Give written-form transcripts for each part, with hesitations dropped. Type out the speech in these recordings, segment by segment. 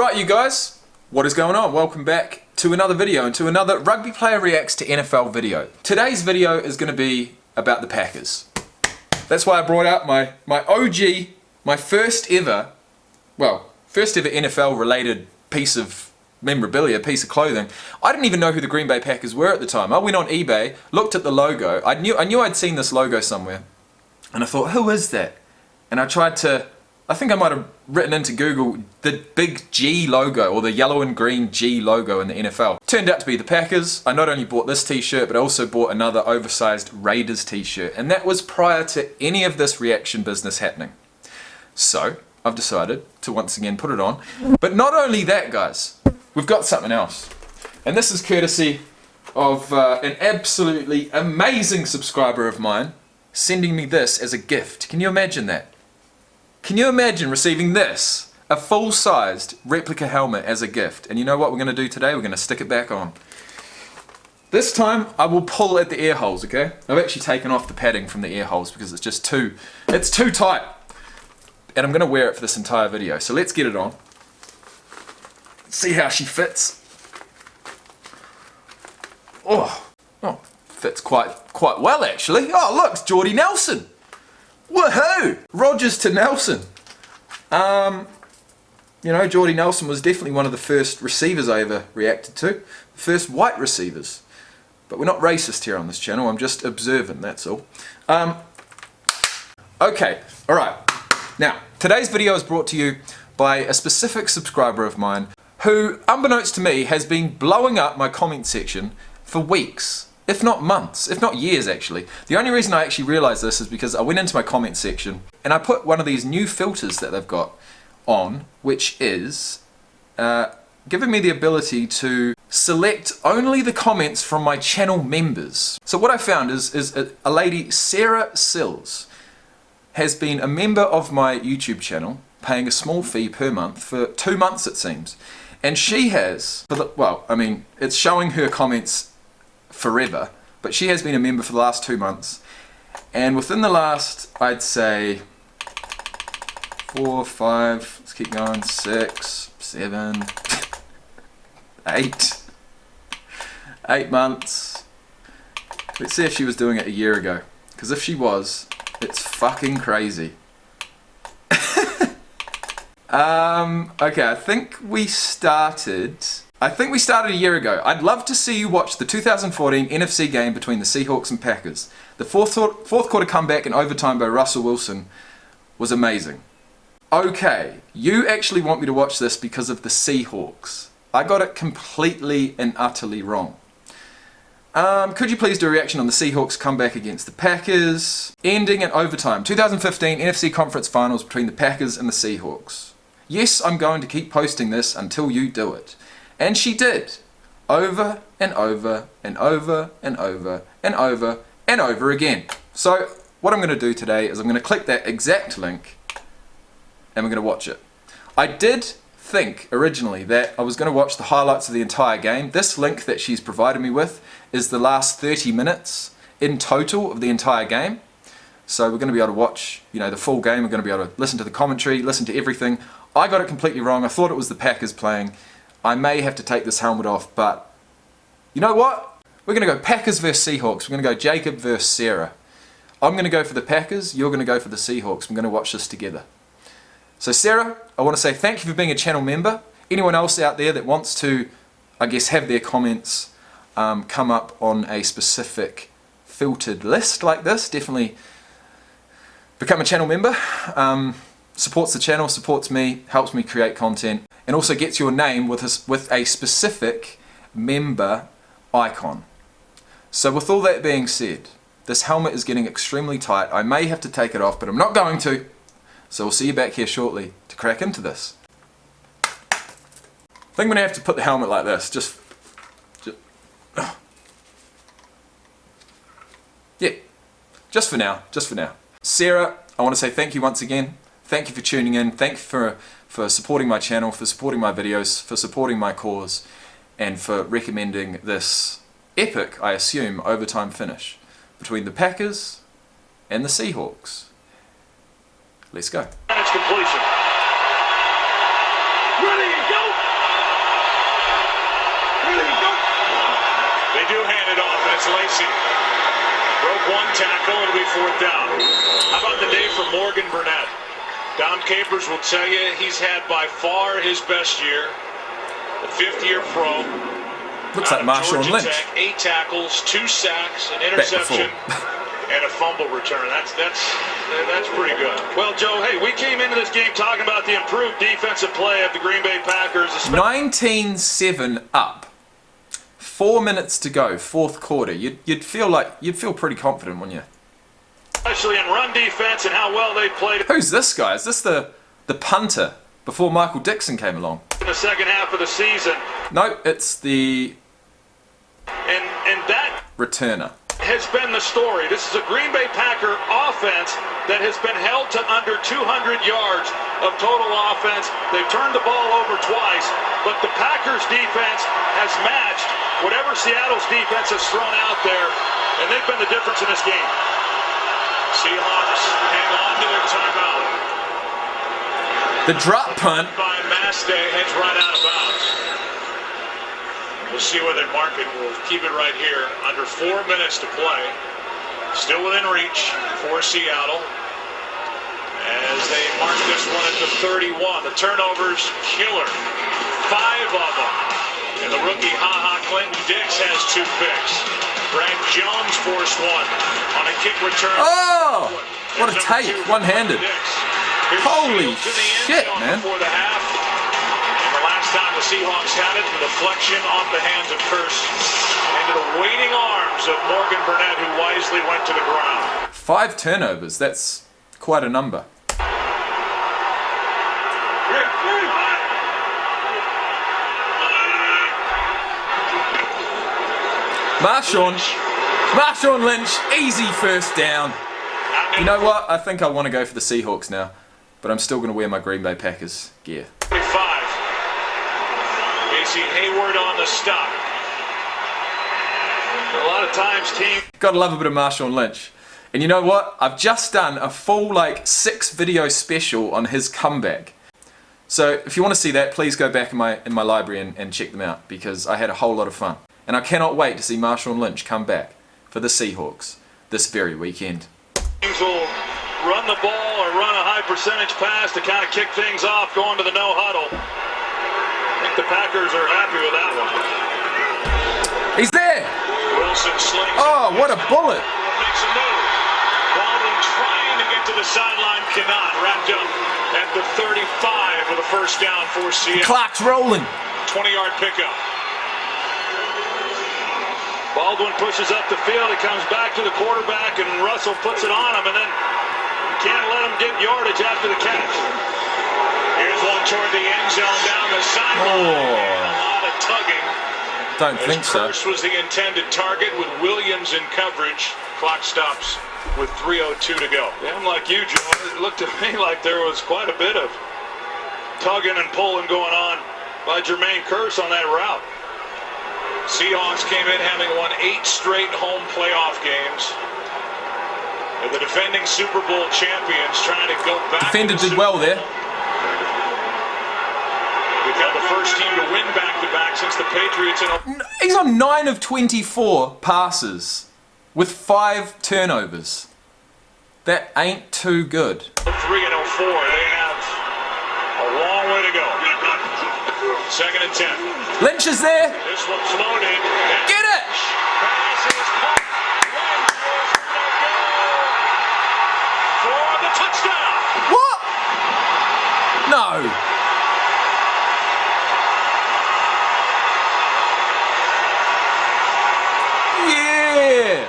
Right, you guys, what is going on? Welcome back to another video and to another Rugby Player Reacts to NFL video. Today's video is going to be about the Packers. That's why I brought out my OG, my first ever NFL related piece of memorabilia, piece of clothing. I didn't even know who the Green Bay Packers were at the time. I went on eBay, looked at the logo. I knew I'd seen this logo somewhere, and I thought, who is that? And I tried to, I think I might have written into Google the big G logo, or the yellow and green G logo in the NFL. Turned out to be the Packers. I not only bought this t-shirt, but I also bought another oversized Raiders t-shirt, and that was prior to any of this reaction business happening. So I've decided to once again put it on. But not only that, guys, we've got something else. And this is courtesy of an absolutely amazing subscriber of mine sending me this as a gift. Can you imagine that? Can you imagine receiving this? A full-sized replica helmet as a gift. And you know what we're going to do today? We're going to stick it back on. This time I will pull at the ear holes, okay? I've actually taken off the padding from the ear holes because it's just too tight. And I'm going to wear it for this entire video. So let's get it on. See how she fits. Oh, fits quite well actually. Oh look, it's Jordy Nelson. Woohoo! Rodgers to Nelson. You know, Jordy Nelson was definitely one of the first receivers I ever reacted to. The first white receivers. But we're not racist here on this channel, I'm just observant, that's all. Okay, alright. Now, today's video is brought to you by a specific subscriber of mine who, unbeknownst to me, has been blowing up my comment section for weeks. If not months, if not years actually. The only reason I actually realised this is because I went into my comment section and I put one of these new filters that they've got on, which is giving me the ability to select only the comments from my channel members. So what I found is a lady, Sarah Sills, has been a member of my YouTube channel, paying a small fee per month for 2 months it seems. And she has, it's showing her comments forever, but she has been a member for the last 2 months, and within the last, I'd say 4, 5, let's keep going, 6, 7, 8 months. Let's see if she was doing it a year ago, because if she was, it's fucking crazy. Okay, I think we started a year ago. I'd love to see you watch the 2014 NFC game between the Seahawks and Packers. The fourth quarter comeback in overtime by Russell Wilson was amazing. Okay, you actually want me to watch this because of the Seahawks. I got it completely and utterly wrong. Could you please do a reaction on the Seahawks comeback against the Packers? Ending in overtime. 2015 NFC Conference Finals between the Packers and the Seahawks. Yes, I'm going to keep posting this until you do it. And she did. Over and over and over and over and over and over again. So what I'm going to do today is I'm going to click that exact link and we're going to watch it. I did think originally that I was going to watch the highlights of the entire game. This link that she's provided me with is the last 30 minutes in total of the entire game. So we're going to be able to watch, the full game. We're going to be able to listen to the commentary, listen to everything. I got it completely wrong. I thought it was the Packers playing. I may have to take this helmet off, but you know what? We're going to go Packers versus Seahawks. We're going to go Jacob versus Sarah. I'm going to go for the Packers. You're going to go for the Seahawks. We're going to watch this together. So Sarah, I want to say thank you for being a channel member. Anyone else out there that wants to, I guess, have their comments come up on a specific filtered list like this, definitely become a channel member. Supports the channel, supports me, helps me create content, and also gets your name with a specific member icon. So with all that being said, this helmet is getting extremely tight. I may have to take it off, but I'm not going to. So we'll see you back here shortly to crack into this. I think I'm going to have to put the helmet like this, just for now, Sarah, I want to say thank you once again. Thank you for tuning in. Thank you for supporting my channel, for supporting my videos, for supporting my cause, and for recommending this epic, I assume, overtime finish between the Packers and the Seahawks. Let's go. It's completion. Ready, go! They do hand it off, and it's Lacey. Broke one tackle, it'll be 4th down. How about the day for Morgan Burnett? Don Capers will tell you he's had by far his best year. The 5th-year pro. Looks like Marshawn Lynch. Tech, 8 tackles, 2 sacks, an interception, and a fumble return. That's pretty good. Well, Joe, hey, we came into this game talking about the improved defensive play of the Green Bay Packers. 19-7 up. 4 minutes to go, 4th quarter. You'd feel pretty confident, wouldn't you? Especially in run defense and how well they played. Who's this guy? Is this the punter before Michael Dixon came along? In the second half of the season. No, it's the and that returner. Has been the story. This is a Green Bay Packer offense that has been held to under 200 yards of total offense. They've turned the ball over twice, but the Packers defense has matched whatever Seattle's defense has thrown out there, and they've been the difference in this game. Seahawks hang on to their timeout. The drop punt by Mastay heads right out of bounds. We'll see where they mark it. We'll keep it right here. Under 4 minutes to play. Still within reach for Seattle. As they mark this one at the 31. The turnovers, killer. 5 of them. And the rookie Clinton Dix has 2 picks. Brad Jones forced one on a kick return. Oh! What a take. One-handed. Holy shit, man. Before the half. And the last time the Seahawks had it, the deflection off the hands of Curse into the waiting arms of Morgan Burnett, who wisely went to the ground. 5 turnovers. That's quite a number. Marshawn Lynch, easy 1st down. You know what? I think I want to go for the Seahawks now, but I'm still going to wear my Green Bay Packers gear. 5. Casey Hayward on the stop. A lot of times, team. Gotta love a bit of Marshawn Lynch. And you know what? I've just done a full 6 video special on his comeback. So if you want to see that, please go back in my library and check them out, because I had a whole lot of fun. And I cannot wait to see Marshawn Lynch come back for the Seahawks this very weekend. Teams will run the ball or run a high percentage pass to kind of kick things off, going to the no huddle. I think the Packers are happy with that one. He's there! Wilson slings. Oh, what a bullet! Makes a move. Baldwin trying to get to the sideline, cannot. Wrapped up at the 35 with a 1st down for Seattle. Clock's rolling. 20-yard pickup. Baldwin pushes up the field. He comes back to the quarterback, and Russell puts it on him, and then you can't let him get yardage after the catch. Here's one toward the end zone down the sideline. A lot of tugging. Don't think so. Curse was the intended target with Williams in coverage. Clock stops with 3:02 to go. Yeah, I'm like you, Joe. It looked to me like there was quite a bit of tugging and pulling going on by Jermaine Curse on that route. Seahawks came in having won 8 straight home playoff games. They're the defending Super Bowl champions, trying to go back. Defender did well there. Become the first team to win back-to-back since the Patriots. He's on 9 of 24 passes with 5 turnovers. That ain't too good. 3 and 04. They have a long way to go. 2nd and 10. Lynch is there. This one's loaded. Get it! Pass is caught. For the touchdown. What? No. Yeah.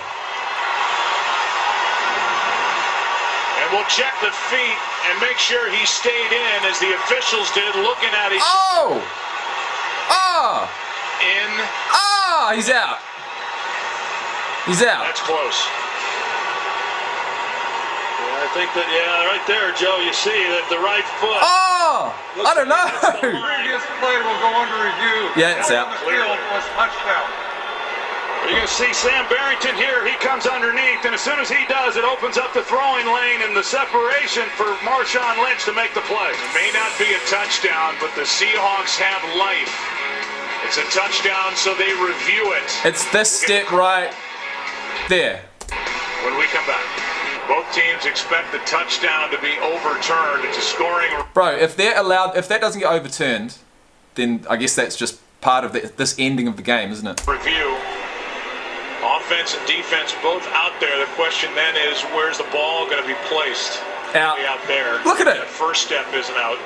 And we'll check the feet and make sure he stayed in, as the officials did, looking at his. Oh. Ah! In. Ah! He's out. He's out. That's close. Yeah, I think that, right there, Joe, you see that the right foot. Oh! I don't know. Previous play will go under review. Yeah, it's out. Field was touchdown. You're going to see Sam Barrington here. He comes underneath, and as soon as he does, it opens up the throwing lane and the separation for Marshawn Lynch to make the play. It may not be a touchdown, but the Seahawks have life. It's a touchdown, so they review it. It's this step right there. When we come back, both teams expect the touchdown to be overturned. It's a scoring. Bro, if they're allowed, if that doesn't get overturned, then I guess that's just part of this ending of the game, isn't it? Review. Offense and defense both out there. The question then is, where's the ball going to be placed? Out. Out there. Look at it. That first step isn't out.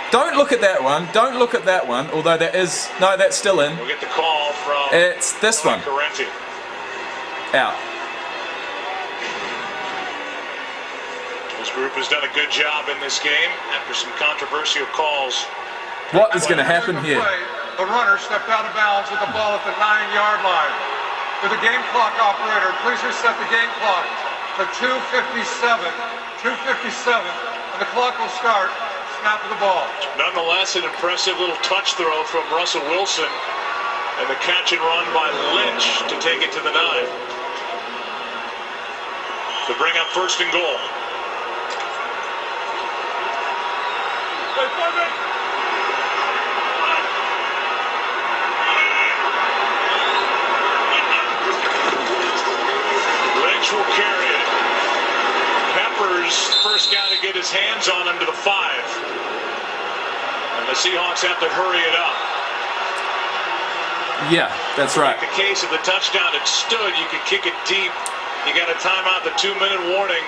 Don't look at that one. Don't look at that one. Although that is, no, that's still in. We'll get the call from. It's this one. Correnti. Out. This group has done a good job in this game after some controversial calls. What is going to happen here? The runner stepped out of bounds with the ball at the 9-yard line. To the game clock operator, please reset the game clock to 2:57. 2:57, and the clock will start. Snap of the ball. Nonetheless, an impressive little touch throw from Russell Wilson, and the catch and run by Lynch to take it to the 9. To bring up first and goal. Lynch will carry it. Peppers first guy to get his hands on him to the 5. And the Seahawks have to hurry it up. Yeah, that's right. In the case of the touchdown, it stood. You could kick it deep. You got a timeout, the 2-minute warning.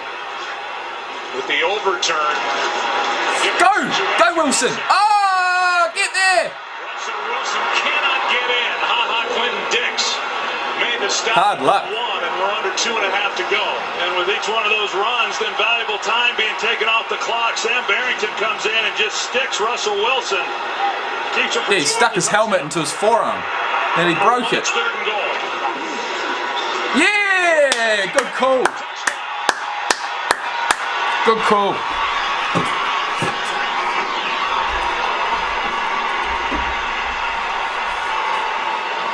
With the overturn. Go! Go, Wilson! Oh, get there! Russell Wilson cannot get in. Clinton Dix made the stop. Hard luck. 1, and we're under 2.5 to go. And with each one of those runs, then valuable time being taken off the clock. Sam Barrington comes in and just sticks Russell Wilson. Keeps him. Yeah, he stuck his helmet into his forearm. And he broke it. It's 3rd and goal. Yeah! Good call. Good call.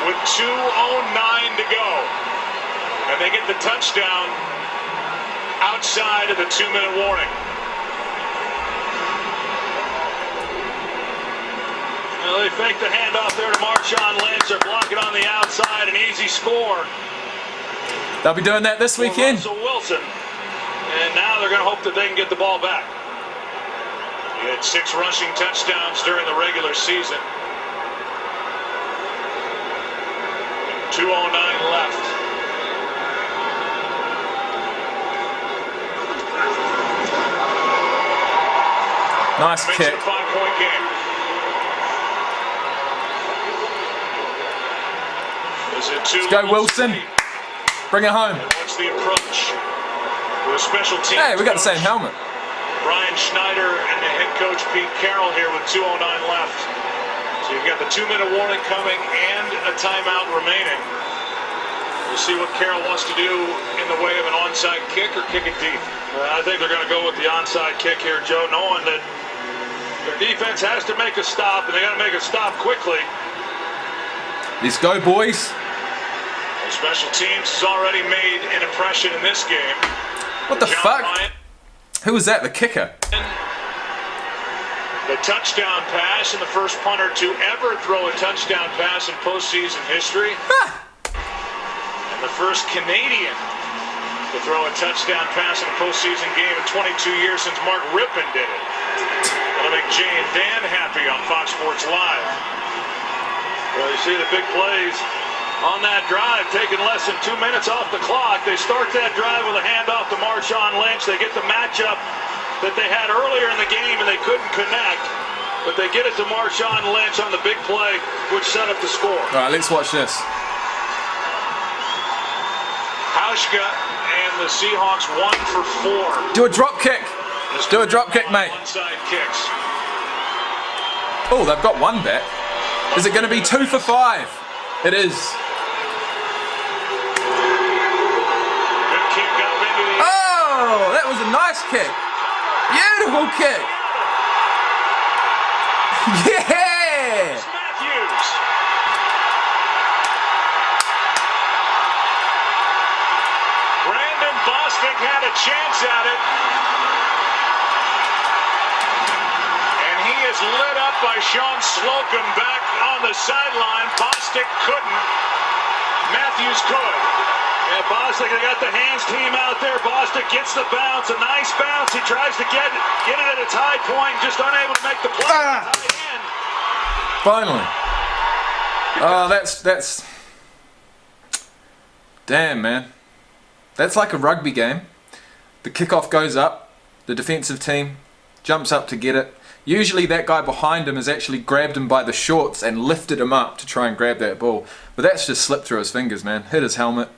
With 2:09 to go. And they get the touchdown outside of the 2-minute warning. Well, they fake the handoff there to Marshawn Lynch. They're blocking on the outside. An easy score. They'll be doing that this weekend. Russell Wilson. And now they're going to hope that they can get the ball back. He had 6 rushing touchdowns during the regular season. 2:09 left. Nice Makes kick. it a 5-point game. Is it Let's go, Wilson. Bring it home. And what's the approach? With a special team. Hey, we got the same helmet. Brian Schneider and the head coach Pete Carroll here with 2:09 left. So you've got the 2-minute warning coming and a timeout remaining. We'll see what Carroll wants to do in the way of an onside kick or kick it deep. I think they're going to go with the onside kick here, Joe, knowing that their defense has to make a stop, and they got to make a stop quickly. Let's go, boys. The special teams has already made an impression in this game. What the John fuck? Ryan, Who was that? The kicker? the touchdown pass, and the first punter to ever throw a touchdown pass in postseason history. And the first Canadian to throw a touchdown pass in a postseason game in 22 years since Mark Rippon did it. That'll make Jay and Dan happy on Fox Sports Live. Well, you see the big plays on that drive, taking less than 2 minutes off the clock. They start that drive with a handoff to Marshawn Lynch. They get the matchup that they had earlier in the game, and they couldn't connect. But they get it to Marshawn Lynch on the big play, which set up the score. All right, let's watch this. Hauschka and the Seahawks 1 for 4. Do a drop kick. Do a drop kick, mate. Onside kicks. Oh, they've got one back. Is it going to be 2 for 5? It is. Good kick up into the Oh, that was a nice kick. Beautiful kick. Yeah. Matthews. a chance at it. And he is lit up by Sean Slocum back on the sideline. Bostic couldn't. Matthews could. Yeah, Bostic, they got the hands team out there. Bostic gets the bounce, a nice bounce. He tries to get it at its high point, just unable to make the play. Finally. Oh, that's... Damn, man. That's like a rugby game. The kickoff goes up. The defensive team jumps up to get it. Usually that guy behind him has actually grabbed him by the shorts and lifted him up to try and grab that ball. But that's just slipped through his fingers, man. Hit his helmet.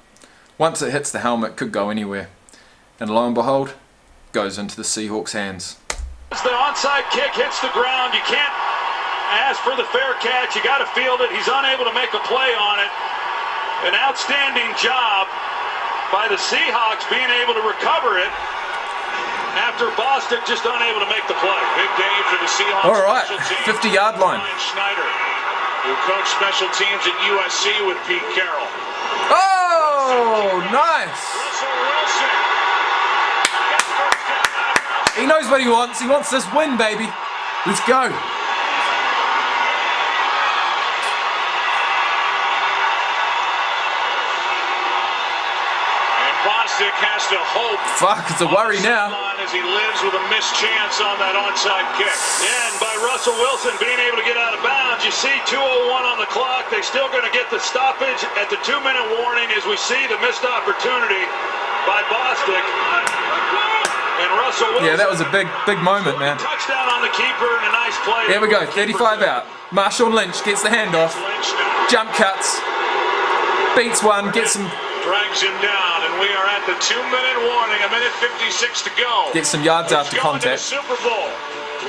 Once it hits the helmet, could go anywhere. And lo and behold, goes into the Seahawks' hands. As the onside kick hits the ground, you can't ask for the fair catch. You got to field it. He's unable to make a play on it. An outstanding job by the Seahawks being able to recover it after Bostic just unable to make the play. Big day for the Seahawks. All right, 50-yard line. Ryan Schneider, who coached special teams at USC with Pete Carroll. Oh, nice. Russell Wilson. He knows what he wants. He wants this win, baby. Let's go. Bostic has to hope. Fuck, it's a worry now. As he lives with a missed chance on that onside kick. And by Russell Wilson being able to get out of bounds, you see 2:01 on the clock. They're still going to get the stoppage at the 2-minute warning as we see the missed opportunity by Bostic. And Russell Wilson. Yeah, that was a big moment, man. Touchdown on the keeper and a nice play. Here we go, 35 out. Marshawn Lynch gets the handoff. Jump cuts. Beats one, gets some... Drags him down, and we are at the 2-minute warning, a minute 56 to go. Get some yards after contact. Super Bowl.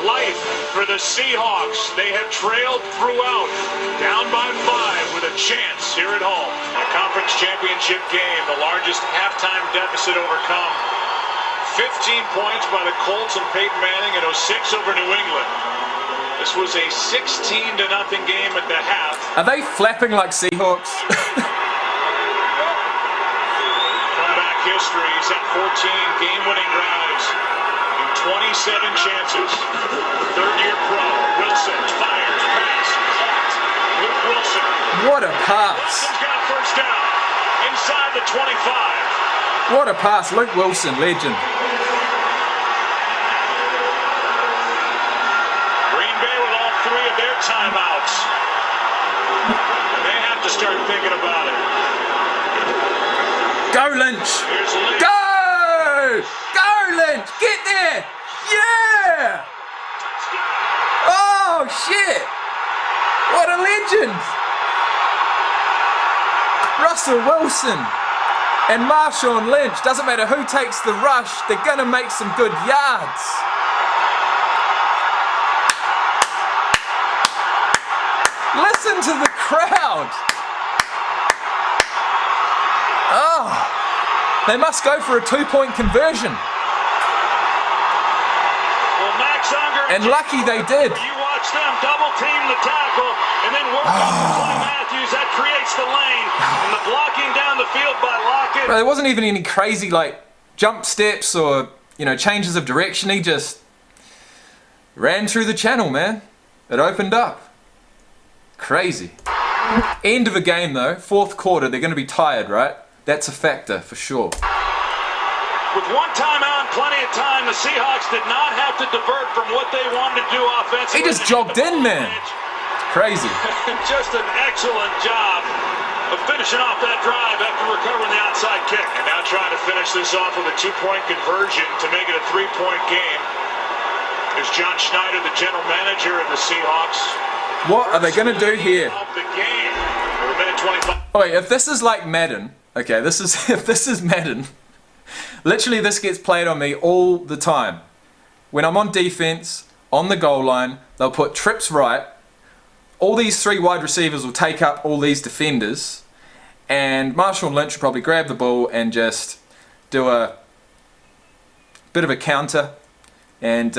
Life for the Seahawks. They have trailed throughout, down by 5 with a chance here at home. A conference championship game, the largest halftime deficit overcome. 15 points by the Colts and Peyton Manning in 06 over New England. This was a 16-0 game at the half. Are they flapping like Seahawks? History. He's had 14 game-winning drives in 27 chances. Third-year pro. Wilson fires, pass, caught. Luke Wilson. What a pass. Wilson's got first down inside the 25. What a pass. Luke Wilson, legend. Green Bay with all 3 of their timeouts. They have to start thinking about it. Go, Lynch! Go! Go, Lynch! Get there! Yeah! Oh, shit! What a legend! Russell Wilson and Marshawn Lynch. Doesn't matter who takes the rush, they're going to make some good yards. Listen to the crowd. Oh, they must go for a 2-point conversion. Well, Max Unger and lucky they did. You watch them double team the tackle and then work on Matthews. That creates the lane and the blocking down the field by Lockett. Bro, there wasn't even any crazy like jump steps or changes of direction. He just ran through the channel, man. It opened up. Crazy. End of a game though. 4th quarter. They're going to be tired, right? That's a factor for sure. With one timeout and plenty of time, the Seahawks did not have to divert from what they wanted to do offensively. He just jogged in, man. Crazy. Just an excellent job of finishing off that drive after recovering the outside kick. And now trying to finish this off with a 2-point conversion to make it a 3-point game. There's John Schneider, the general manager of the Seahawks. What are they going to do here? The game. We're a minute 25. Oh, wait, if this is like Madden, okay, if this is Madden, literally this gets played on me all the time. When I'm on defense, on the goal line, they'll put trips right. All these 3 wide receivers will take up all these defenders, and Marshawn Lynch will probably grab the ball and just do a bit of a counter and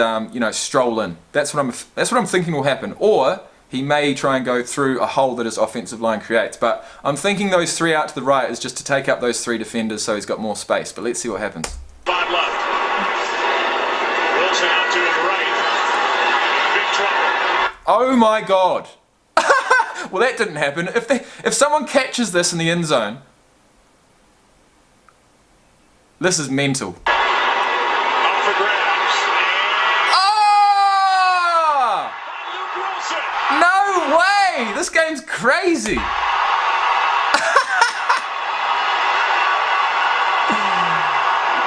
stroll in. That's what I'm thinking will happen. Or he may try and go through a hole that his offensive line creates. But I'm thinking those 3 out to the right is just to take up those 3 defenders so he's got more space. But let's see what happens. 5 yard left. Wilson out to his right. In big trouble. Oh my God. Well, that didn't happen. If someone catches this in the end zone, this is mental. Up for grabs. Oh! Luke Wilson. No way! This game's crazy.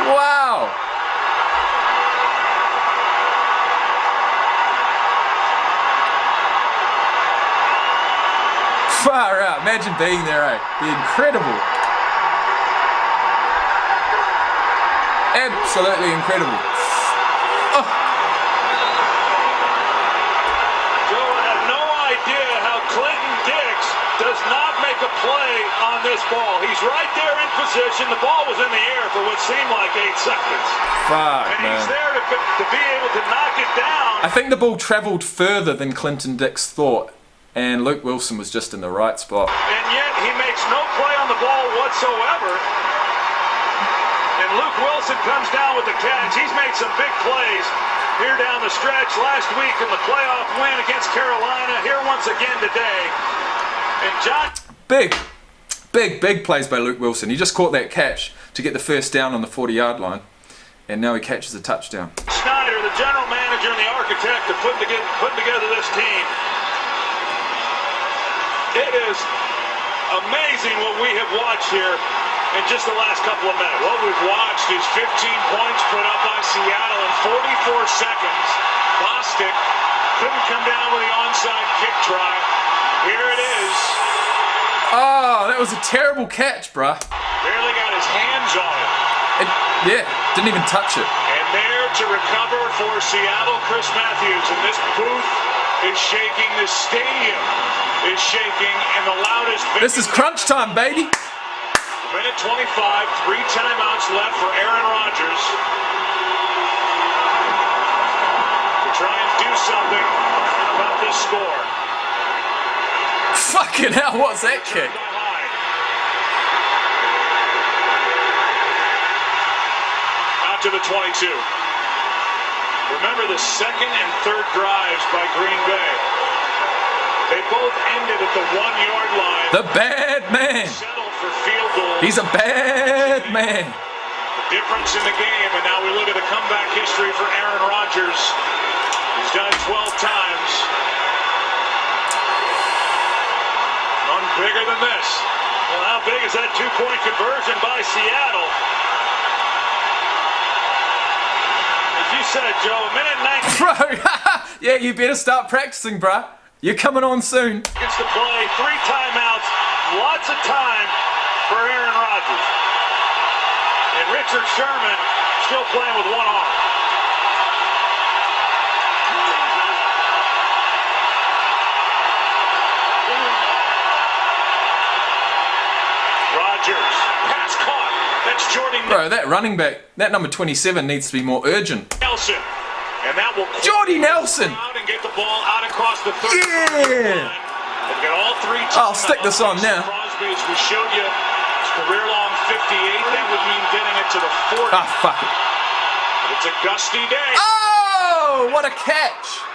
Wow. Far out. Imagine being there, eh? Be incredible. Absolutely incredible. Oh. Joe, I have no idea how Clinton Dix does not make a play on this ball. He's right there in position. The ball was in the air for what seemed like 8 seconds. Fuck, And man. he's there to be able to knock it down. I think the ball travelled further than Clinton Dix thought, and Luke Wilson was just in the right spot. And yet he makes no play on the ball whatsoever. And Luke Wilson comes down with the catch. He's made some big plays here down the stretch last week in the playoff win against Carolina. Here once again today. And John... Big plays by Luke Wilson. He just caught that catch to get the first down on the 40-yard line, and now he catches a touchdown. Snyder, the general manager and the architect of putting together this team. It is amazing what we have watched here in just the last couple of minutes. What we've watched is 15 points put up by Seattle in 44 seconds. Bostic couldn't come down with the onside kick try. Here it is. Oh, that was a terrible catch, bruh. Barely got his hands on it. Yeah, didn't even touch it. And there to recover for Seattle, Chris Matthews. And this booth is shaking. This stadium is shaking. And the loudest... This is crunch time, baby. Minute 25, 3 timeouts left for Aaron Rodgers to try and do something about this score. Fucking hell, what's that kick? Out to the 22. Remember the second and third drives by Green Bay. They both ended at the 1-yard line. The bad man. Settled for field goals. He's a bad man. The difference in the game, and now we look at the comeback history for Aaron Rodgers. He's done it 12 times. None bigger than this. Well, how big is that 2-point conversion by Seattle? As you said, Joe, a minute 19. Bro, yeah, you better start practicing, bruh. You're coming on soon. Gets to play, 3 timeouts, lots of time for Aaron Rodgers. And Richard Sherman still playing with one arm. Rodgers, pass caught. That's Jordy Bro, that running back, that number 27 needs to be more urgent. Nelson. And that will Jordy Nelson. out and get the ball out across the 30. Yeah. They've got all 3 I'll stick this on now. Crosby, as we showed you, his career-long 58. That would mean getting it to the 40. Ah, fuck it. But it's a gusty day. Oh, what a catch.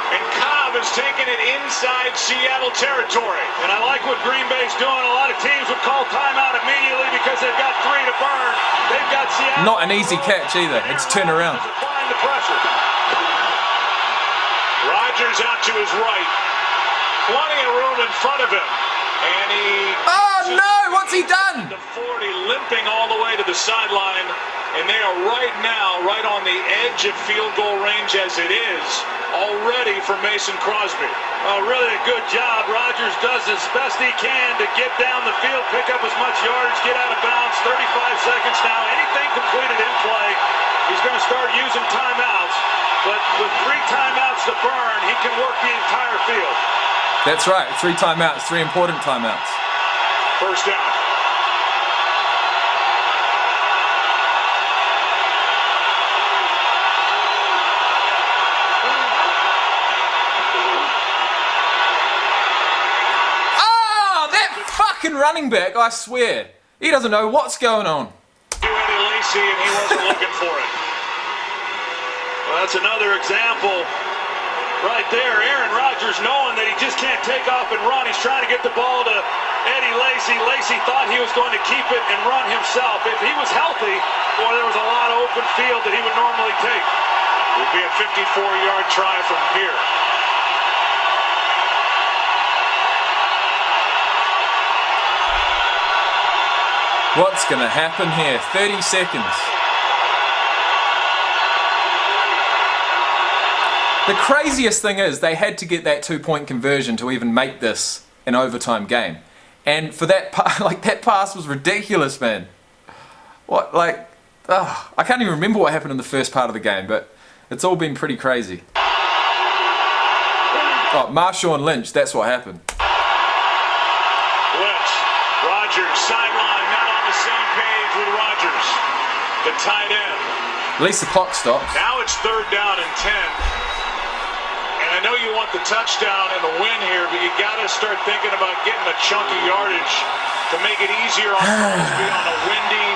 And Cobb is taking it inside Seattle territory. And I like what Green Bay's doing. A lot of teams would call timeout immediately because they've got 3 to burn. They've got Seattle. Not an easy catch either. It's turn around. Applying the pressure. Rodgers out to his right. Plenty of room in front of him. And he... Oh, no, what's he done? The 40 limping all the way to the sideline. And they are right now, right on the edge of field goal range as it is, already for Mason Crosby. Oh, really a good job. Rodgers does as best he can to get down the field, pick up as much yardage, get out of bounds. 35 seconds now. Anything completed in play, he's going to start using timeouts. But with 3 timeouts to burn, he can work the entire field. That's right, 3 timeouts, 3 important timeouts. First down. Oh, that fucking running back, I swear. He doesn't know what's going on. Good Eddie Lacy, and he wasn't looking for it. Well, that's another example right there. Aaron Rodgers knowing that he just can't take off and run. He's trying to get the ball to Eddie Lacy. Lacy thought he was going to keep it and run himself. If he was healthy, boy, there was a lot of open field that he would normally take. It would be a 54-yard try from here. What's going to happen here? 30 seconds. The craziest thing is they had to get that 2-point conversion to even make this an overtime game. And for that that pass was ridiculous, man. What, like, I can't even remember what happened in the first part of the game, but it's all been pretty crazy. Oh, Marshawn Lynch, that's what happened. Lynch, Rodgers, sideline, not on the same page with Rodgers, the tight end. At least the clock stops. Now it's 3rd down and 10. And I know you want the touchdown and the win here, but you got to start thinking about getting a chunky yardage to make it easier on Crosby on a windy,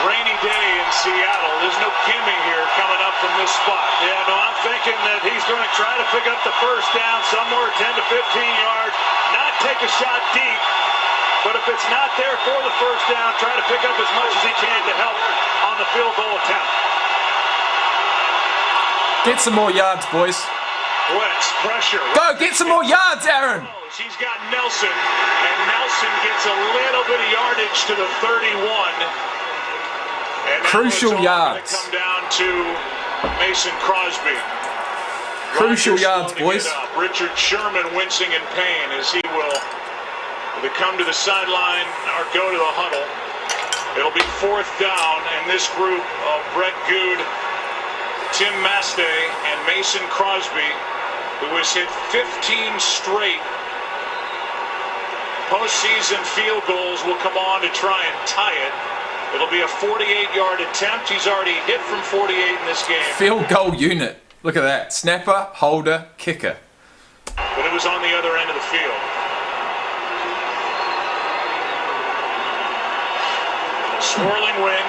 rainy day in Seattle. There's no gimme here coming up from this spot. Yeah, no, I'm thinking that he's going to try to pick up the first down somewhere 10 to 15 yards, not take a shot deep, but if it's not there for the first down, try to pick up as much as he can to help on the field goal attempt. Get some more yards, boys. Blitz, pressure. Go, get some more yards, Aaron. He's got Nelson, and Nelson gets a little bit of yardage to the 31. And Crucial yards. Come down to Mason Crosby. Crucial Rodgers yards, boys. Richard Sherman wincing in pain as he will either come to the sideline or go to the huddle. It'll be 4th down, and this group of Brett Good, Tim Mastay, and Mason Crosby, who has hit 15 straight postseason field goals, will come on to try and tie it. It'll be a 48-yard attempt. He's already hit from 48 in this game. Field goal unit. Look at that. Snapper, holder, kicker. But it was on the other end of the field. Swirling wind.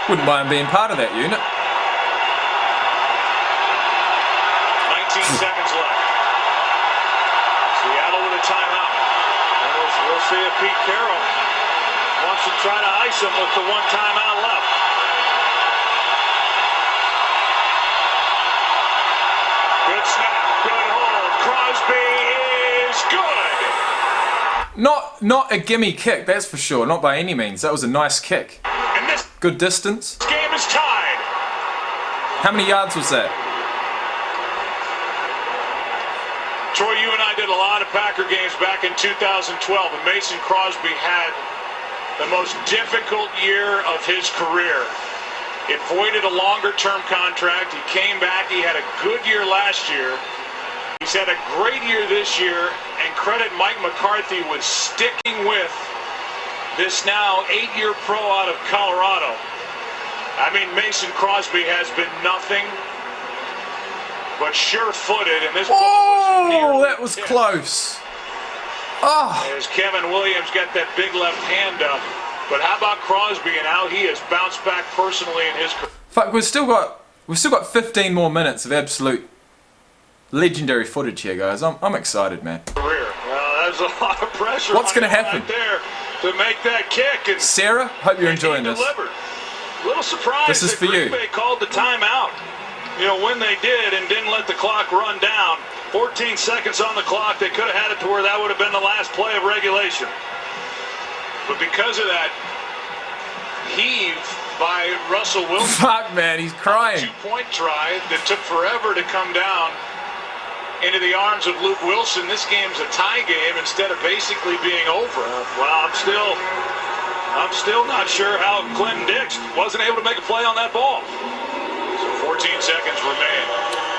Wouldn't mind being part of that unit. 19 seconds left. Seattle with a timeout. And we'll see if Pete Carroll wants to try to ice him with the 1 timeout left. Good snap, good hold. Crosby is good. Not a gimme kick, that's for sure. Not by any means. That was a nice kick. And this Good distance. game is tied. How many yards was that? Troy, you and I did a lot of Packer games back in 2012, and Mason Crosby had the most difficult year of his career. It voided a longer-term contract. He came back. He had a good year last year. He's had a great year this year, and credit Mike McCarthy with sticking with this now 8-year pro out of Colorado. I mean, Mason Crosby has been nothing but sure-footed, and this ball was nearly that was tipped. close. Oh, As Kevin Williams got that big left hand up. But how about Crosby and how he has bounced back personally in his career? fuck, we've still got 15 more minutes of absolute legendary footage here, guys. I'm excited, man. There's a lot of pressure. What's on gonna him happen? right there to make that kick? And Sarah, hope you're enjoying he this. delivered. A little surprised This is that for you. Green Bay called the timeout. You know, when they did and didn't let the clock run down. 14 seconds on the clock. They could have had it to where that would have been the last play of regulation. But because of that heave by Russell Wilson, Fuck, man, he's crying. 2-point try that took forever to come down into the arms of Luke Wilson. This game's a tie game instead of basically being over. Well, I'm still not sure how Clinton Dix wasn't able to make a play on that ball. So 14 seconds remain.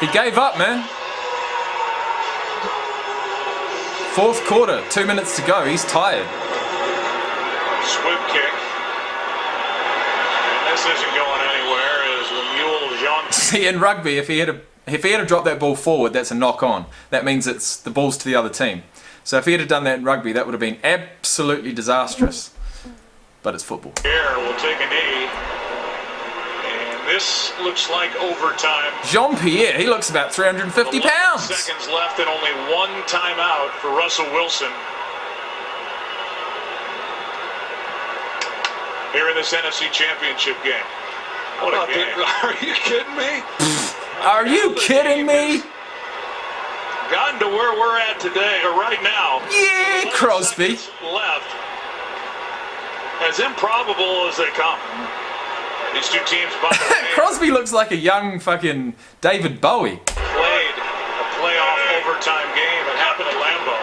He gave up, man. 4th quarter, 2 minutes to go. He's tired. Swift kick. And this isn't going anywhere as the mule Jean. See, in rugby, if he had to drop that ball forward, that's a knock on. That means it's the ball's to the other team. So if he had done that in rugby, that would have been absolutely disastrous. but it's football. Here will take a knee. And this looks like overtime. Jean-Pierre, he looks about 350 pounds. Seconds left and only one timeout for Russell Wilson. Here in this NFC Championship game. What a game. Are you kidding me? Are you kidding me? Gotten to where we're at today, or right now. Yeah, Crosby. Left. As improbable as they come. These two teams, by the way, Crosby looks like a young fucking David Bowie. played a playoff overtime game. It happened at Lambeau.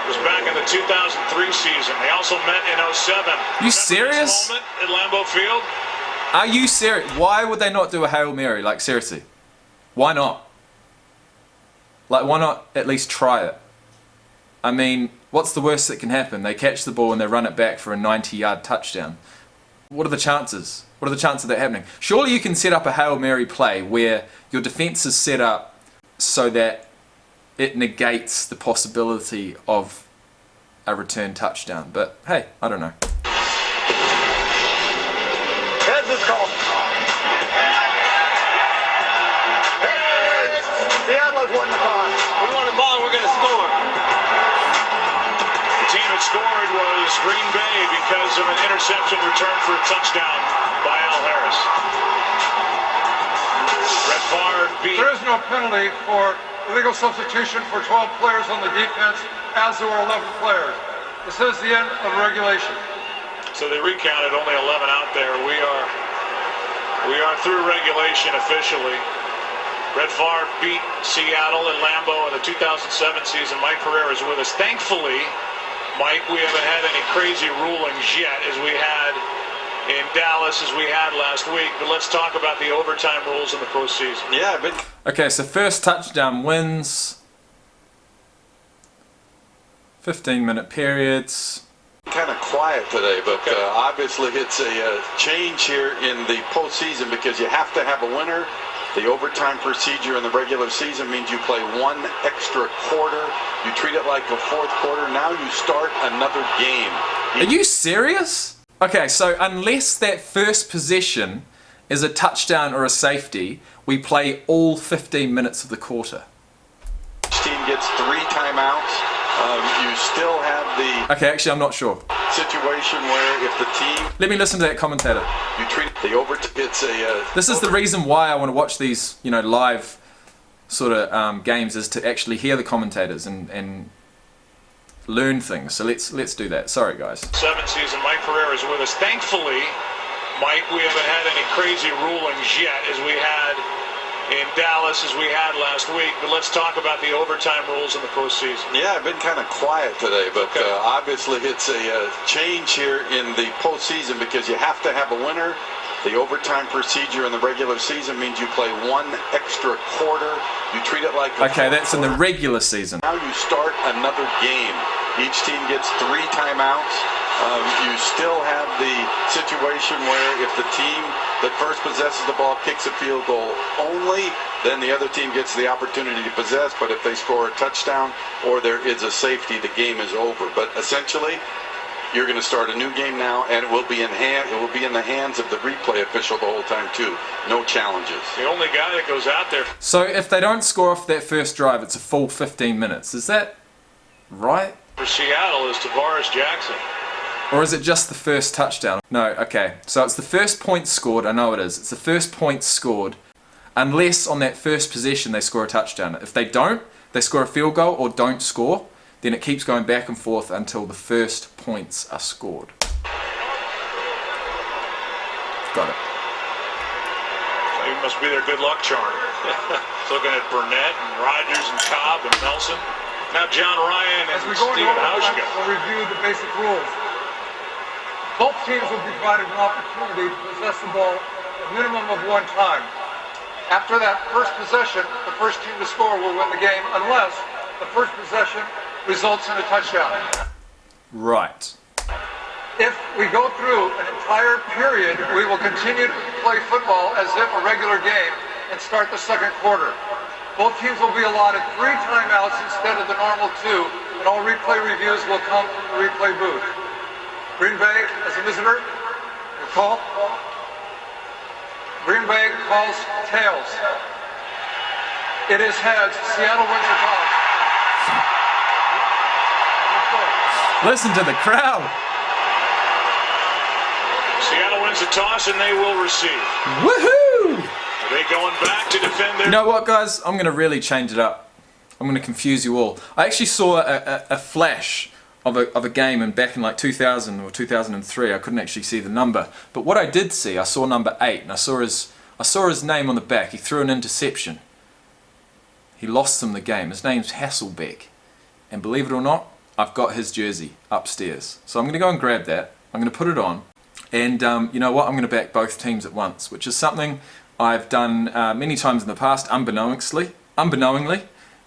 It was back in the 2003 season. They also met in 07. You serious? Moment at Lambeau Field. Are you serious? Why would they not do a Hail Mary? Like, seriously. Why not? Like, why not at least try it? I mean, what's the worst that can happen? They catch the ball and they run it back for a 90-yard touchdown. What are the chances? What are the chances of that happening? Surely you can set up a Hail Mary play where your defense is set up so that it negates the possibility of a return touchdown. But hey, I don't know. Heads is called. Seattle's won the ball. We won the ball, we're going to score. The team that scored was Green Bay because of an interception return for a touchdown by Al Harris. Brett Favre beat. There is no penalty for illegal substitution for 12 players on the defense, as there were 11 players. This is the end of regulation. So they recounted only 11 out there. We are through regulation officially. Brett Favre beat Seattle at Lambeau in the 2007 season. Mike Pereira is with us. Thankfully, Mike, we haven't had any crazy rulings yet as we had in Dallas, as we had last week. But let's talk about the overtime rules in the postseason. Yeah, but Okay, so first touchdown wins. 15-minute periods. Kind of quiet today, but obviously it's a change here in the postseason because you have to have a winner. The overtime procedure in the regular season means you play one extra quarter. You treat it like a fourth quarter. Now you start another game. Are you serious? Okay, so unless that first possession is a touchdown or a safety, we play all 15 minutes of the quarter. Each team gets 3 timeouts. You still have the Okay, actually, I'm not sure. situation where if the team Let me listen to that commentator. you treat the overtime, it's a This is the reason why I want to watch these, live sort of games, is to actually hear the commentators and learn things. So let's do that. Sorry, guys. 7th season, Mike Pereira is with us. Thankfully, Mike, we haven't had any crazy rulings yet as we had in Dallas, as we had last week. But let's talk about the overtime rules in the postseason. Yeah, I've been kind of quiet today, but obviously it's a change here in the postseason because you have to have a winner. The overtime procedure in the regular season means you play one extra quarter. You treat it like Okay, that's in the regular season. Now you start another game. Each team gets 3 timeouts. You still have the situation where if the team that first possesses the ball kicks a field goal only, then the other team gets the opportunity to possess. But if they score a touchdown or there is a safety, the game is over. But essentially, you're going to start a new game now, and it will be in the hands of the replay official the whole time too. No challenges. The only guy that goes out there So if they don't score off that first drive, it's a full 15 minutes. Is that right? for Seattle is Tavares Jackson. Or is it just the first touchdown? No, okay. So it's the first point scored. I know it is. It's the first point scored unless on that first possession they score a touchdown. If they don't, they score a field goal or don't score, then it keeps going back and forth until the first points are scored. Got it. It must be their good luck charm. Looking at Burnett and Rodgers and Cobb and Nelson. Now John Ryan and As we go into Steven overtime, Hauschka. we'll review the basic rules. Both teams will be provided an opportunity to possess the ball a minimum of 1 time. After that first possession, the first team to score will win the game unless the first possession results in a touchdown. Right. If we go through an entire period, we will continue to play football as if a regular game and start the second quarter. Both teams will be allotted 3 timeouts instead of the normal 2, and all replay reviews will come from the replay booth. Green Bay as a visitor. Your call. Green Bay calls tails. It is heads. Seattle wins the toss. Listen to the crowd. Seattle wins the toss and they will receive. Woohoo! Are they going back to defend their... You know what, guys? I'm going to really change it up. I'm going to confuse you all. I actually saw a flash of a game back in like 2000 or 2003. I couldn't actually see the number. But what I did see, I saw number 8, and I saw his name on the back. He threw an interception. He lost them the game. His name's Hasselbeck. And believe it or not, I've got his jersey upstairs. So I'm going to go and grab that. I'm going to put it on. And you know what? I'm going to back both teams at once, which is something I've done many times in the past, unbeknowingly.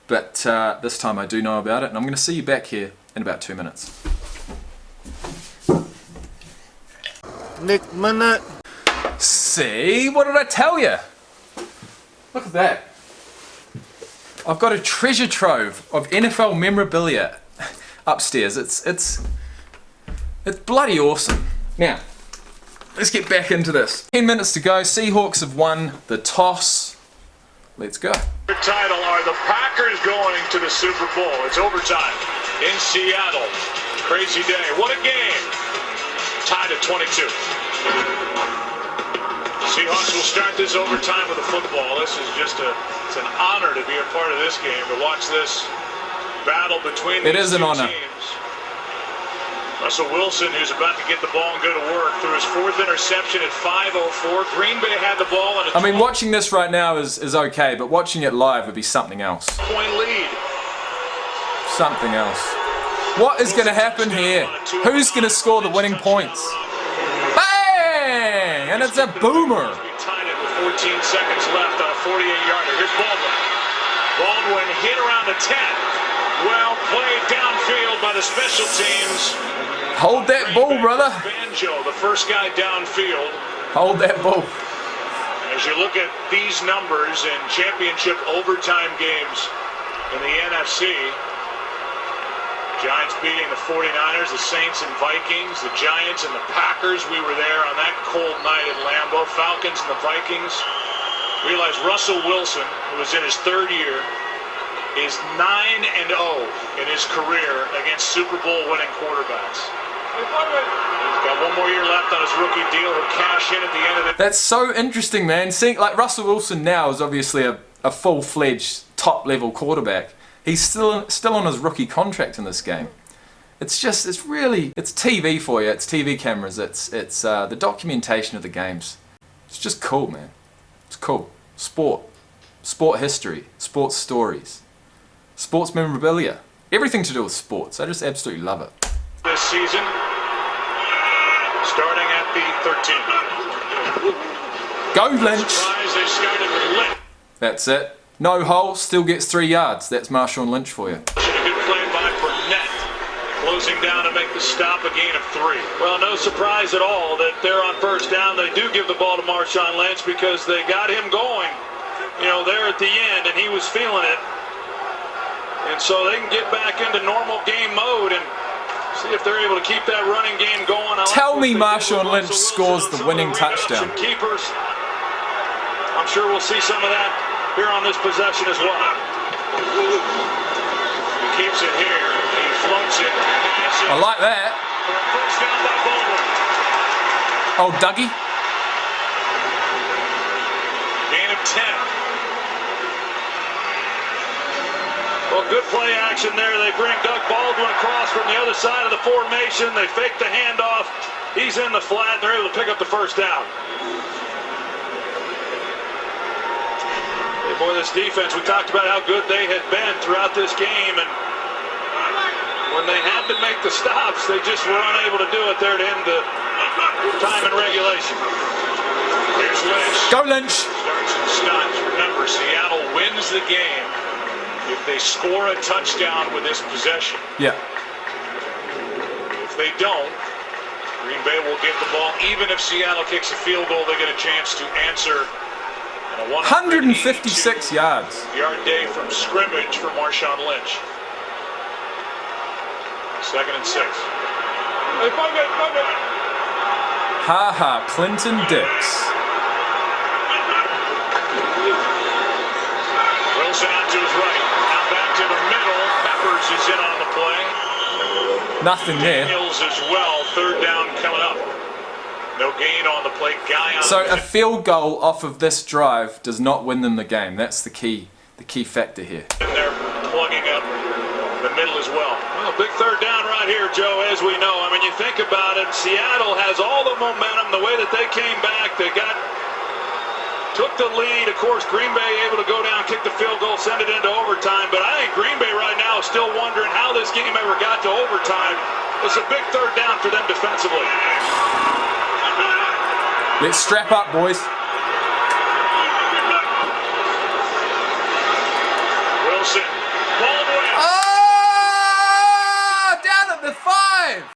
But this time I do know about it. And I'm going to see you back here in about 2 minutes. Nick Minute. See? What did I tell you? Look at that. I've got a treasure trove of NFL memorabilia upstairs. It's bloody awesome. Now, let's get back into this. 10 minutes to go. Seahawks have won the toss. Let's go. The title are the Packers going to the Super Bowl. It's overtime in Seattle. Crazy day. What a game. Tied at 22. Seahawks will start this overtime with a football. This is just it's an honor to be a part of this game, to watch this battle between these two teams. Russell Wilson, who's about to get the ball and go to work, threw his 4th interception at 5:04. Green Bay had the ball. And I mean, watching this right now is okay, but watching it live would be something else. Point lead. Something else. What is going to happen here? Who's going to score the winning points? Bang! And it's a boomer. Tied it with 14 seconds left on a 48-yarder. Here's Baldwin. Baldwin hit around the 10. Well played downfield by the special teams. Hold that ball, brother. Banjo, the first guy downfield. Hold that ball. As you look at these numbers in championship overtime games in the NFC, Giants beating the 49ers, the Saints and Vikings, the Giants and the Packers. We were there on that cold night at Lambeau. Falcons and the Vikings. Realize Russell Wilson, who is in his 3rd year, is 9-0 in his career against Super Bowl winning quarterbacks. He's got 1 more year left on his rookie deal. He'll cash in at the end of the... That's so interesting, man. Seeing like Russell Wilson now is obviously a full-fledged top-level quarterback. He's still on his rookie contract in this game. It's TV for you. It's TV cameras. It's the documentation of the games. It's just cool, man. It's cool. Sport history, sports stories, sports memorabilia, everything to do with sports. I just absolutely love it. This season, starting at the 13th. Go Lynch. Surprise, they started with Lynch. That's it. No hole, still gets 3 yards. That's Marshawn Lynch for you. A good play by Burnett. Closing down to make the stop, a gain of 3. Well, no surprise at all that they're on first down. They do give the ball to Marshawn Lynch because they got him going, there at the end, and he was feeling it. And so they can get back into normal game mode and see if they're able to keep that running game going. Tell me Marshawn Lynch scores the winning touchdown. Keepers. I'm sure we'll see some of that here on this possession as well. He keeps it here. He floats it. I like that. For a first down by Baldwin. Oh, Dougie. Gain of 10. Well, good play action there. They bring Doug Baldwin across from the other side of the formation. They fake the handoff. He's in the flat. They're able to pick up the first down. Boy, this defense, we talked about how good they had been throughout this game, and when they had to make the stops, they just were unable to do it there to end the time in regulation. Here's Lynch. Go Lynch. Starts and stops. Remember, Seattle wins the game if they score a touchdown with this possession. Yeah. If they don't, Green Bay will get the ball. Even if Seattle kicks a field goal, they get a chance to answer. 156 yards. Yard day from scrimmage for Marshawn Lynch. 2nd and 6. Ha Clinton Dix. Wilson out to his right. Now back to the middle. Peppers is in on the play. Nothing there. Daniels as well. Third down coming up. No gain on the play. Guy on So a field goal off of this drive does not win them the game. That's the key factor here. And they're plugging up the middle as well. Well, big third down right here, Joe, as we know. I mean, you think about it, Seattle has all the momentum, the way that they came back. They took the lead. Of course, Green Bay able to go down, kick the field goal, send it into overtime. But I think Green Bay right now is still wondering how this game ever got to overtime. It's a big third down for them defensively. Let's strap up, boys. Wilson. Baldwin. Oh! Down at the 5.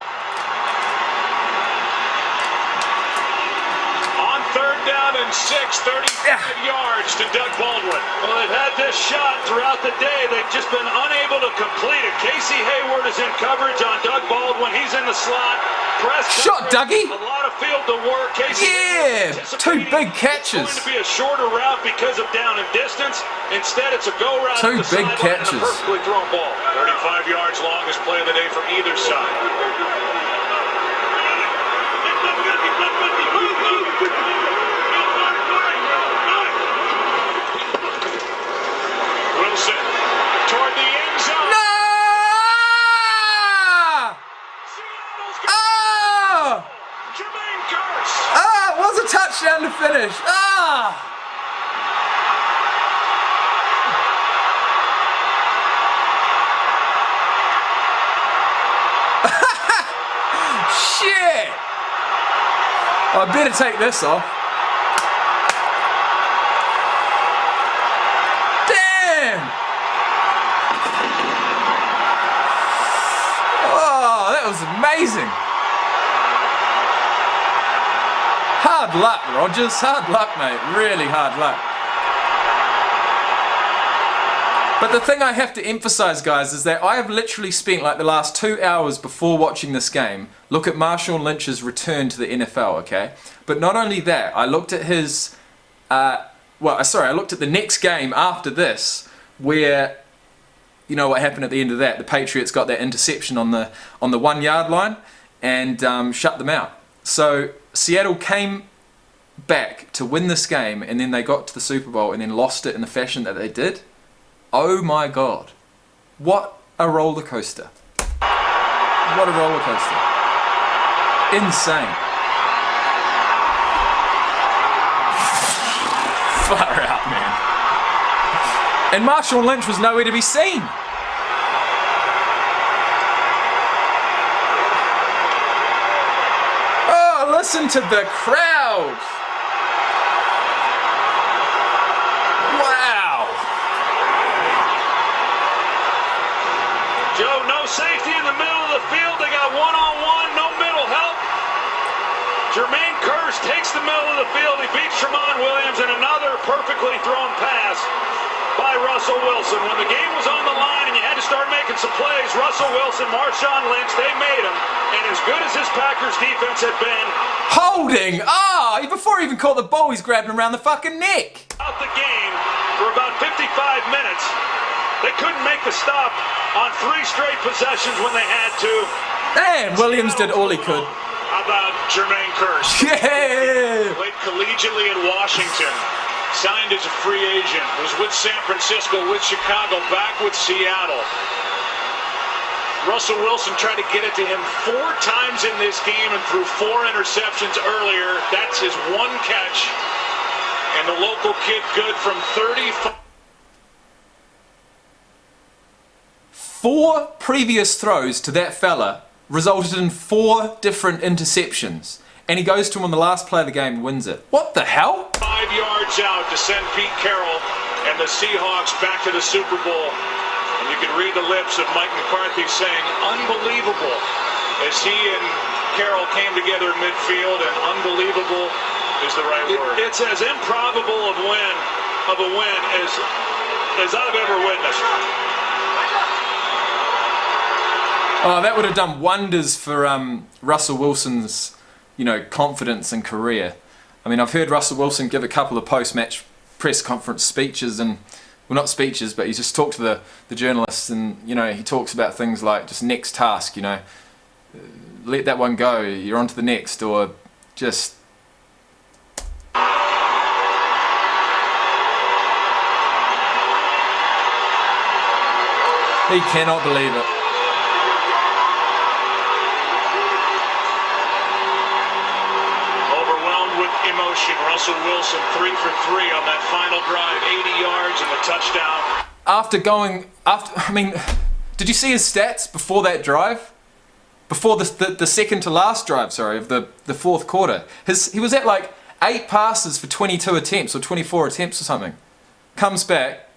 On third down and 6, 35 yards to Doug Baldwin. Well, they've had this shot throughout the day. They've just been unable to complete it. Casey Hayward is in coverage on Doug Baldwin. He's in the slot. Press Shot, coverage. Dougie. A lot of field to work. Casey Yeah, Hayward 2 big catches. It's going to be a shorter route because of down and distance. Instead, it's a go route. 2 to the big sideline catches. And a perfectly thrown ball. 35 yards, longest play of the day from either side. Wilson toward the end zone. No! Jermaine Kearse. It was a touchdown to finish. Shit! I better take this off. Damn! Oh, that was amazing. Hard luck, Rodgers. Hard luck, mate. Really hard luck. But the thing I have to emphasize, guys, is that I have literally spent like the last 2 hours before watching this game look at Marshawn Lynch's return to the NFL, okay? But not only that, I looked at his... I looked at the next game after this where... You know what happened at the end of that? The Patriots got that interception on the 1 yard line and shut them out. So Seattle came back to win this game, and then they got to the Super Bowl and then lost it in the fashion that they did. Oh my God. What a roller coaster. What a roller coaster. Insane. Far out, man. And Marshawn Lynch was nowhere to be seen. Oh, listen to the crowd. Wow. Joe, no safety in the middle of the field. They got one-on-one, no middle help. Jermaine Kearse takes the middle of the field. He beats Tramon Williams, and another perfectly thrown pass by Russell Wilson. When the game was on the line and you had to start making some plays, Russell Wilson, Marshawn Lynch, they made them. And as good as his Packers defense had been... Holding! Before he even caught the ball, he's grabbing him around the fucking neck. Out the game for about 55 minutes. They couldn't make the stop on 3 straight possessions when they had to. And Williams did all he could. How about Jermaine Kearse? Yeah! Played collegiately in Washington. Signed as a free agent. Was with San Francisco, with Chicago, back with Seattle. Russell Wilson tried to get it to him 4 times in this game and threw 4 interceptions earlier. That's his 1 catch. And the local kid good from 35. 4 previous throws to that fella resulted in 4 different interceptions. And he goes to him on the last play of the game and wins it. What the hell? 5 yards out to send Pete Carroll and the Seahawks back to the Super Bowl. And you can read the lips of Mike McCarthy saying, unbelievable, as he and Carroll came together in midfield, and unbelievable is the right word. It's as improbable of a win as I've ever witnessed. Oh, that would have done wonders for Russell Wilson's, confidence and career. I mean, I've heard Russell Wilson give a couple of post-match press conference speeches and, well, not speeches, but he just talked to the journalists and, he talks about things like just next task, let that one go, you're on to the next, or just... He cannot believe it. Overwhelmed with emotion, Russell Wilson 3 for 3 on that final drive, 80 yards and the touchdown. Did you see his stats before that drive? Before the second to last drive, of the fourth quarter. He was at like 8 passes for 22 attempts or 24 attempts or something. Comes back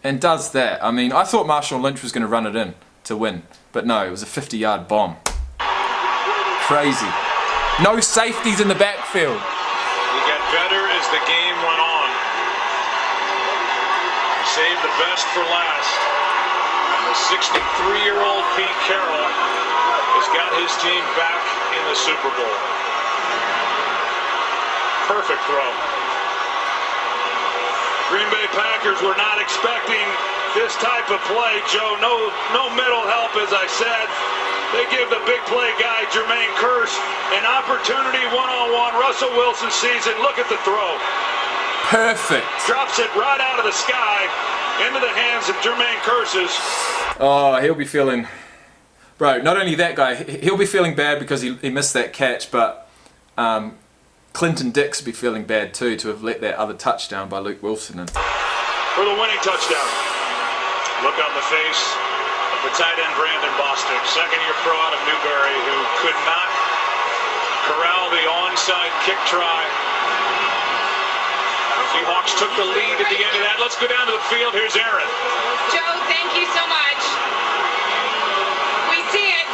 and does that. I mean, I thought Marshawn Lynch was going to run it in to win, but no, it was a 50-yard bomb. Crazy. No safeties in the backfield. He got better as the game went on. Saved the best for last. The 63-year-old Pete Carroll has got his team back in the Super Bowl. Perfect throw. Green Bay Packers were not expecting this type of play, Joe. No middle help, as I said. They give the big play guy, Jermaine Kearse, an opportunity one-on-one. Russell Wilson sees it. Look at the throw. Perfect. Drops it right out of the sky into the hands of Jermaine Kearse's. Oh, he'll be feeling... Bro, not only that guy, he'll be feeling bad because he missed that catch, but... Clinton Dix would be feeling bad too to have let that other touchdown by Luke Wilson in. For the winning touchdown. Look on the face of the tight end Brandon Bostic, second-year pro out of Newberry, who could not corral the onside kick try. The SEAHAWKS took the lead at the end of that. Let's go down to the field. Here's Aaron. Joe, thank you so much. We see it.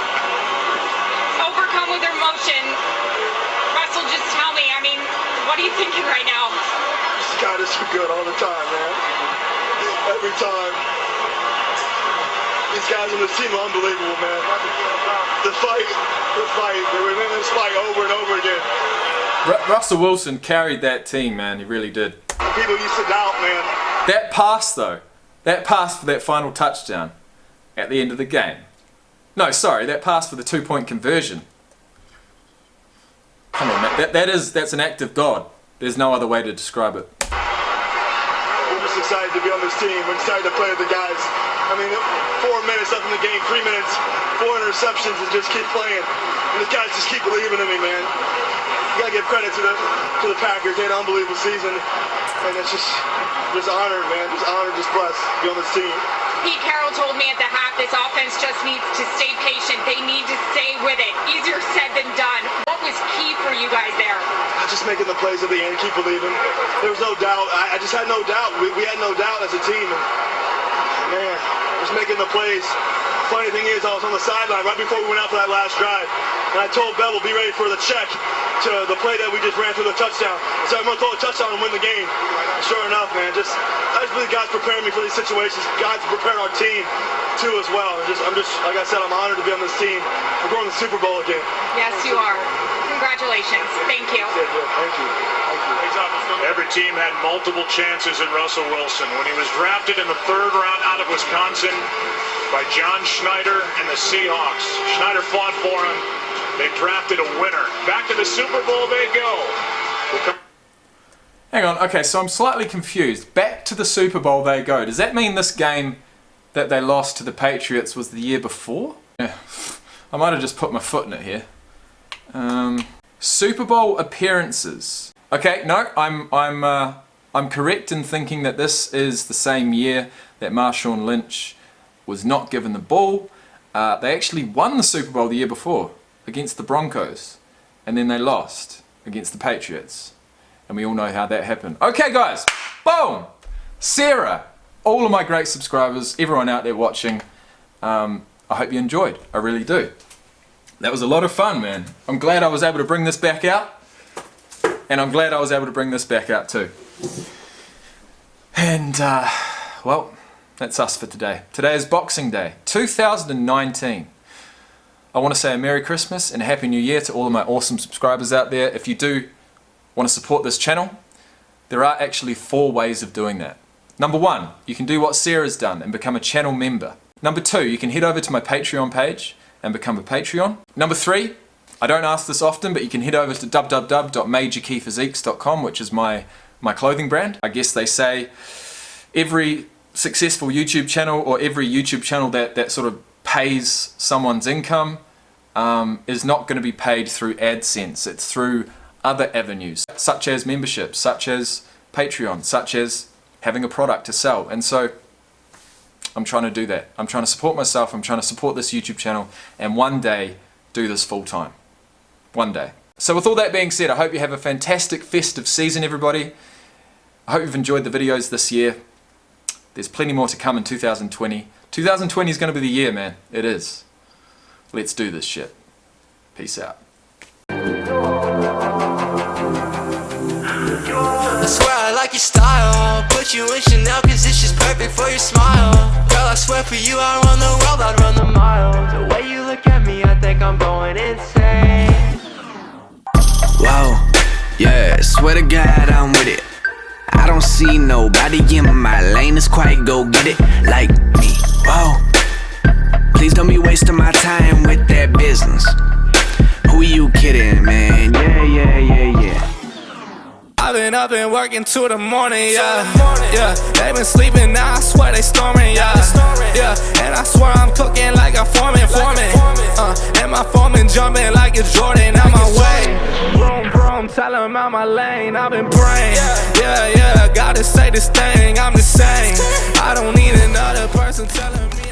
Overcome with emotion. Russell, just tell me, what are you thinking right now? This guy is so good all the time, man. Every time. These guys on this team are unbelievable, man. The fight. They win this fight over and over again. Russell Wilson carried that team, man. He really did. People used to doubt, man. That pass, though. That pass for that final touchdown at the end of the game. No, sorry, that pass for the 2-point conversion. Come on, man. That's an act of God. There's no other way to describe it. We're just excited to be on this team. We're excited to play with the guys. 4 minutes left in the game, 3 minutes, 4 interceptions, and just keep playing. And the guys just keep believing in me, man. You gotta give credit to the Packers. They had an unbelievable season, and it's just honored, man. Just honored, just blessed to be on this team. Pete Carroll told me at the half this offense just needs to stay patient. They need to stay with it. Easier said than done. What was key for you guys there? Just making the plays at the end, keep believing. There was no doubt. I just had no doubt. We had no doubt as a team. And, man, just making the plays. Funny thing is, I was on the sideline right before we went out for that last drive, and I told Bevel, be ready for the check to the play that we just ran through the touchdown. So I'm going to throw a touchdown and win the game. Sure enough, man, I just believe God's preparing me for these situations. God's preparing our team too as well. I'm just like I said, I'm honored to be on this team. We're going to the Super Bowl again. Yes, you are. Congratulations. Thank you. Thank you. Every team had multiple chances in Russell Wilson. When he was drafted in the 3rd round out of Wisconsin by John Schneider and the SEAHAWKS. Schneider fought for him. They drafted a winner. Back to the Super Bowl they go. Hang on, okay, so I'm slightly confused. Back to the Super Bowl they go. Does that mean this game that they lost to the Patriots was the year before? Yeah, I might have just put my foot in it here. Super Bowl appearances. Okay, no, I'm correct in thinking that this is the same year that Marshawn Lynch was not given the ball. They actually won the Super Bowl the year before against the Broncos, and then they lost against the Patriots. And we all know how that happened. Okay, guys, boom! Sarah, all of my great subscribers, everyone out there watching, I hope you enjoyed. I really do. That was a lot of fun, man. I'm glad I was able to bring this back out. And I'm glad I was able to bring this back out too. And, well, That's us for today. Today is Boxing Day, 2019. I want to say a Merry Christmas and a Happy New Year to all of my awesome subscribers out there. If you do want to support this channel, there are actually 4 ways of doing that. Number 1, you can do what Sarah's done and become a channel member. Number 2, you can head over to my Patreon page and become a Patreon. Number 3, I don't ask this often, but you can head over to www.majorkeyphysiques.com, which is my clothing brand. I guess they say every successful YouTube channel or every YouTube channel that sort of pays someone's income is not going to be paid through AdSense. It's through other avenues, such as memberships, such as Patreon, such as having a product to sell. And so I'm trying to do that. I'm trying to support myself. I'm trying to support this YouTube channel and one day do this full time. One day. So with all that being said, I hope you have a fantastic festive season, everybody. I hope you've enjoyed the videos this year. There's plenty more to come in 2020. 2020 is going to be the year, man. It is. Let's do this shit. Peace out. I swear I like your style. Put you in Chanel cause it's just perfect for your smile. Girl, I swear for you I'd run the world, I'd run the miles. The way you look at me, I think I'm going insane. Whoa, yeah, swear to God I'm with it. I don't see nobody in my lane that's quite go get it like me. Whoa, please don't be wasting my time with that business. Who you kidding, man? Yeah. I've been up and working till the morning, yeah. They been sleeping now, I swear they storming, yeah. And I swear I'm cooking like a foreman. And my foreman jumping like it's Jordan out my way. Vroom, tell him out my lane, I've been praying. Yeah, gotta say this thing, I'm the same. I don't need another person telling me.